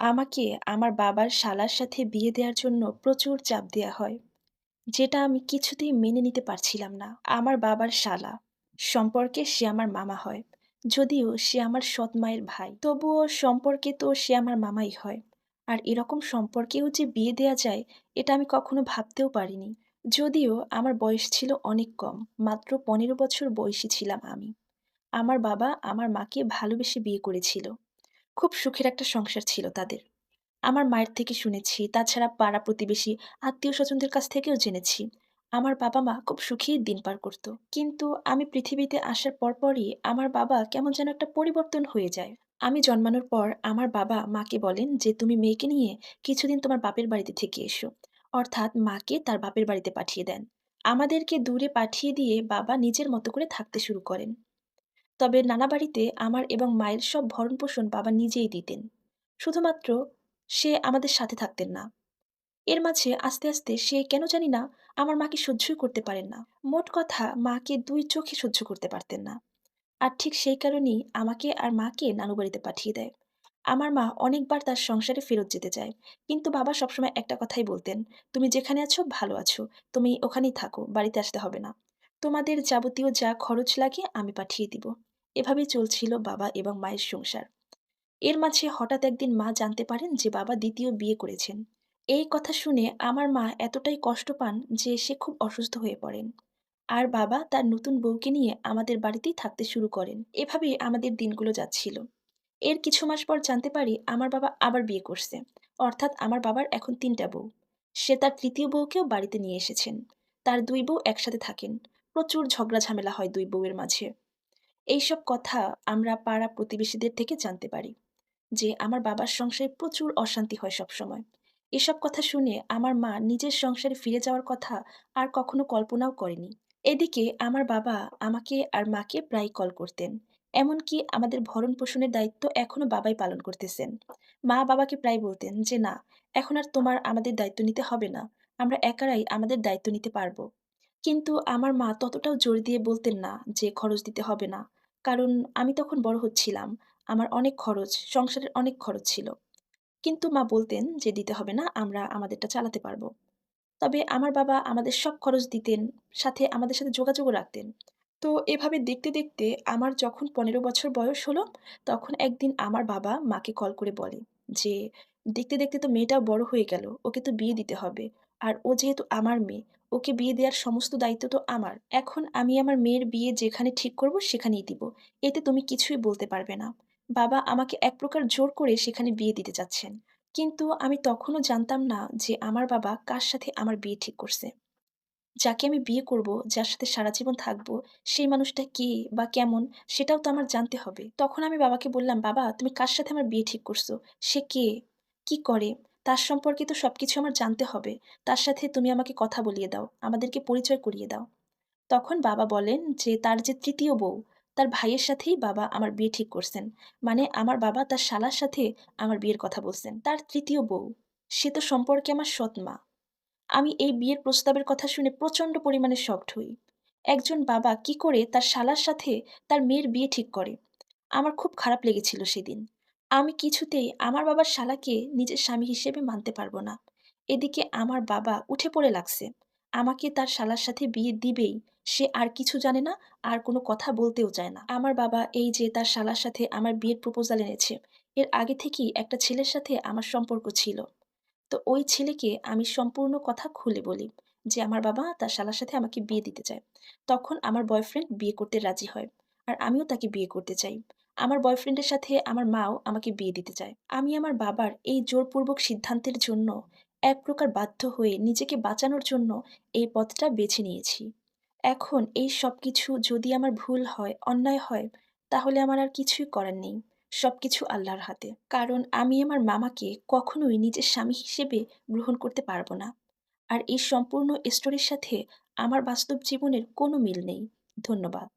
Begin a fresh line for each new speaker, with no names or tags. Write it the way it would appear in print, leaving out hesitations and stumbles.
আমাকে আমার বাবার শালার সাথে বিয়ে দেওয়ার জন্য প্রচুর চাপ দেয়া হয়, যেটা আমি কিছুতেই মেনে নিতে পারছিলাম না। আমার বাবার শালা সম্পর্কে সে আমার মামা হয়, যদিও সে আমার সৎ মায়ের ভাই, তবুও সম্পর্কে তো সে আমার মামাই হয়। আর এরকম সম্পর্কেও যে বিয়ে দেয়া যায়, এটা আমি কখনো ভাবতেও পারিনি। যদিও আমার বয়স ছিল অনেক কম, মাত্র 15 বছর বয়সী ছিলাম আমি। আমার বাবা আমার মাকে ভালোবেসে বিয়ে করেছিল। খুব সুখের একটা সংসার ছিল তাদের। আমার মায়ের থেকে শুনেছি, তাছাড়া পাড়া প্রতিবেশী, আত্মীয়স্বজনদের কাছ থেকেও জেনেছি। আমার বাবা-মা খুব সুখেই দিন পার করত। কিন্তু আমি পৃথিবীতে আসার পরপরই আমার বাবা কেমন যেন একটা পরিবর্তন হয়ে যায়। আমি জন্মানোর পর আমার বাবা মাকে বলেন যে, "তুমি মেয়েকে নিয়ে কিছুদিন তোমার বাপের বাড়িতে থেকে এসো।" অর্থাৎ মাকে তার বাপের বাড়িতে পাঠিয়ে দেন। আমাদেরকে দূরে পাঠিয়ে দিয়ে বাবা নিজের মতো করে থাকতে শুরু করেন। তবে নানা বাড়িতে আমার এবং মায়ের সব ভরণ-পোষণ বাবা নিজেই দিতেন। শুধুমাত্র সে আমাদের সাথে থাকতেন না। এর মাঝে আস্তে, আস্তে সে কেন জানি না আমার মাকে সহ্যই করতে পারেন না। মোট কথা মাকে ২ চোখে সহ্য করতে পারতেন না। আর ঠিক সেই কারণেই আমাকে আর মাকে নানু বাড়িতে পাঠিয়ে দেয়। আমার মা অনেকবার তার সংসারে ফেরত যেতে চায়। কিন্তু বাবা সবসময় একটা কথাই বলতেন, "তুমি যেখানে আছো ভালো আছো। তুমি ওখানেই থাকো, বাড়িতে আসতে হবে না। তোমাদের যাবতীয় যা খরচ লাগে আমি পাঠিয়ে দিব।" এভাবেই চলছিল বাবা এবং মায়ের সংসার। এর মাঝে হঠাৎ একদিন মা জানতে পারেন যে বাবা দ্বিতীয় বিয়ে করেছেন। এই কথা শুনে আমার মা এতটাই কষ্ট পান যে সে খুব অসুস্থ হয়ে পড়েন। আর বাবা তার নতুন বউকে নিয়ে আমাদের বাড়িতেই থাকতে শুরু করেন। এভাবেই আমাদের দিনগুলো যাচ্ছিল। এর কিছু মাস পর জানতে পারি আমার বাবা আবার বিয়ে করছে। অর্থাৎ আমার বাবার এখন ৩ টা বউ। সে তার ৩য় বউকেও বাড়িতে নিয়ে এসেছেন। তার ২ বউ একসাথে থাকেন। প্রচুর ঝগড়া ঝামেলা হয় ২ বউয়ের মাঝে। এইসব কথা আমরা পাড়া প্রতিবেশীদের থেকে জানতে পারি যে আমার বাবার সংসারে প্রচুর অশান্তি হয় সবসময়। এসব কথা শুনে আমার মা নিজের সংসারে ফিরে যাওয়ার কথা আর কখনো কল্পনাও করেনি। এদিকে আমার বাবা আমাকে আর মাকে প্রায় কল করতেন। এমনকি আমাদের ভরণ-পোষণের দায়িত্ব এখনো বাবাই পালন করতেছেন। মা বাবাকে প্রায় বলতেন যে, "না, এখন আর তোমার আমাদের দায়িত্ব নিতে হবে না। আমরা একারাই আমাদের দায়িত্ব নিতে পারবো।" কিন্তু আমার মা ততটাও জোর দিয়ে বলতেন না যে খরচ দিতে হবে না। কারণ আমি তখন বড় হচ্ছিলাম। আমার অনেক খরচ, সংসারের অনেক খরচ ছিল। কিন্তু মা বলতেন যে, "দিতে হবে না, আমরা আমাদেরটা চালাতে পারবো।" তবে আমার বাবা আমাদের সব খরচ দিতেন, সাথে আমাদের সাথে যোগাযোগও রাখতেন। তো এভাবে দেখতে, দেখতে আমার যখন ১৫ বছর বয়স হলো, তখন একদিন আমার বাবা মাকে কল করে বলে যে, "দেখতে, দেখতে তো মেয়েটাও বড় হয়ে গেল। ওকে তো বিয়ে দিতে হবে। আর ও যেহেতু আমার মেয়ে, ওকে বিয়ে দেওয়ার সমস্ত দায়িত্ব তো আমার। এখন আমি আমার মেয়ের বিয়ে যেখানে ঠিক করব সেখানেই দিব। এতে তুমি কিছুই বলতে পারবে না।" বাবা আমাকে এক প্রকার জোর করে সেখানে বিয়ে দিতে চাচ্ছেন। কিন্তু আমি তখনও জানতাম না যে আমার বাবা কার সাথে আমার বিয়ে ঠিক করছে। যাকে আমি বিয়ে করব, যার সাথে সারা জীবন থাকবো, সেই মানুষটা কে বা কেমন সেটাও তো আমার জানতে হবে। তখন আমি বাবাকে বললাম, "বাবা, তুমি কার সাথে আমার বিয়ে ঠিক করছো? সে কে? কি করে? তার সম্পর্কে তো সবকিছু আমার জানতে হবে। তার সাথে তুমি আমাকে কথা বলিয়ে দাও। আমাদেরকে পরিচয় করিয়ে দাও।" তখন বাবা বলেন যে তার যে ৩য় বউ, তার ভাইয়ের সাথেই বাবা আমার বিয়ে ঠিক করছেন। মানে আমার বাবা তার শালার সাথে আমার বিয়ের কথা বলছেন। তার ৩য় বউ, সে তো সম্পর্কে আমার সৎ মা। আমি এই বিয়ের প্রস্তাবের কথা শুনে প্রচন্ড পরিমাণে শকড হই। একজন বাবা কি করে তার শালার সাথে তার মেয়ের বিয়ে ঠিক করে? আমার খুব খারাপ লেগেছিল সেদিন। আমি কিছুতেই আমার বাবার শালাকে নিজের স্বামী হিসেবে মানতে পারব না। এদিকে আমার বাবা উঠে পড়ে লাগছে। আমাকে তার শালার সাথে বিয়ে দিবেই। সে আর কিছু জানে না, আর কোনো কথা বলতেও চায় না। আমার বাবা এই যে তার শালার সাথে আমার বিয়ের প্রপোজাল এনেছে, এর আগে থেকেই একটা ছেলের সাথে আমার সম্পর্ক ছিল। তো ওই ছেলেকে আমি সম্পূর্ণ কথা খুলে বলি যে আমার বাবা তার শালার সাথে আমাকে বিয়ে দিতে চায়। তখন আমার বয়ফ্রেন্ড বিয়ে করতে রাজি হয়। আর আমিও তাকে বিয়ে করতে চাই। আমার বয়ফ্রেন্ডের সাথে আমার মাও আমাকে বিয়ে দিতে চায়। আমি আমার বাবার এই জোরপূর্বক সিদ্ধান্তের জন্য এক প্রকার বাধ্য হয়ে নিজেকে বাঁচানোর জন্য এই পথটা বেছে নিয়েছি। এখন এই সবকিছু যদি আমার ভুল হয়, অন্যায় হয়, তাহলে আমার আর কিছুই করার নেই। সবকিছু আল্লাহর হাতে। কারণ আমি আমার মামাকে কখনোই নিজের স্বামী হিসেবে গ্রহণ করতে পারব না। আর এই সম্পূর্ণ স্টোরির সাথে আমার বাস্তব জীবনের কোনো মিল নেই। ধন্যবাদ।